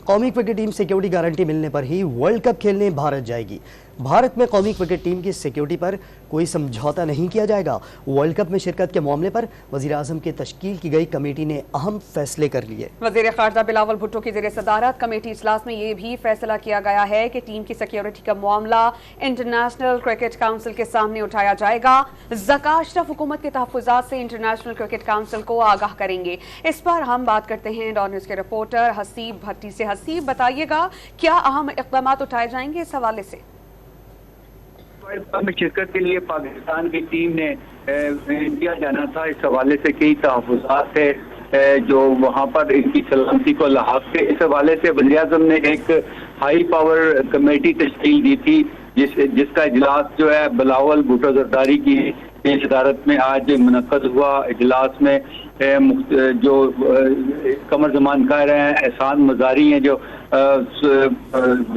कौमी cricket team security guarantee मिलने पर ही वर्ल्ड कप खेलने भारत जाएगी। भारत में कौमी क्रिकेट टीम की सिक्योरिटी पर कोई समझौता नहीं किया जाएगा। वर्ल्ड कप में शिरकत के मामले पर वज़ीर-ए-आज़म की तश्कील की गई कमेटी ने अहम फैसले कर लिए। वज़ीर ख़ारजा बिलावल भुट्टो की ज़ेरे सदारत कमेटी इजलास में ये भी फैसला किया गया है कि टीम की सिक्योरिटी का मामला इंटरनेशनल क्रिकेट काउंसिल के सामने उठाया जाएगा। ज़का अशरफ हुकूमत के तहफ़्फ़ुज़ात से इंटरनेशनल क्रिकेट काउंसिल को आगाह करेंगे। इस पर हम बात करते हैं डॉन न्यूज़ के रिपोर्टर हसीब भट्टी से। हसीब, बताइएगा क्या अहम इक़दाम उठाए जाएंगे इस हवाले से? में शिरकत के लिए पाकिस्तान की टीम ने इंडिया जाना था। इस हवाले से कई तहफ़्फ़ुज़ात है जो वहाँ पर इनकी सलामती को लहाज़ थे। इस हवाले से वज़ीर-ए-आज़म ने एक हाई पावर कमेटी तश्कील दी थी जिसका इजलास जो है बिलावल भुट्टो ज़रदारी की सदारत में आज मुनक़्क़द हुआ। इजलास में जो कमर ज़मान ख़ैर हैं, एहसान मज़ारी हैं जो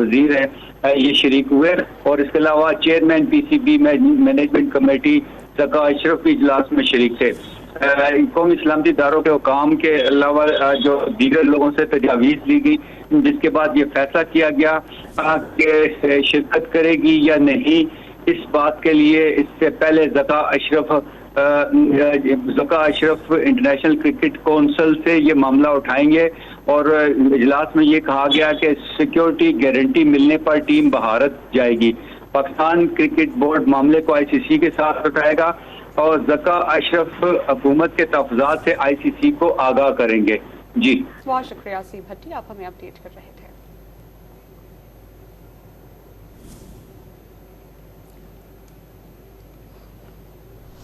वज़ीर हैं, ये शरीक हुए और इसके अलावा chairman PCB management committee Zaka Ashraf भी इजलास में शरीक थे। कौमी इस्लामी इदारों के हुकाम के अलावा जो दीगर लोगों से तजावीज़ ली गई, जिसके बाद ये फैसला किया गया कि शिरकत करेगी या नहीं। इस बात के लिए इससे पहले Zaka Ashraf international cricket council से ये मामला उठाएंगे और इजलास में ये कहा गया कि सिक्योरिटी गारंटी मिलने पर टीम भारत जाएगी। पाकिस्तान क्रिकेट बोर्ड मामले को ICC के साथ उठाएगा और ज़का अशरफ हुकूमत के तहफ़्फ़ुज़ात से ICC को आगाह करेंगे। जी, बहुत शुक्रिया हसीब भट्टी, आप हमें अपडेट कर रहे थे।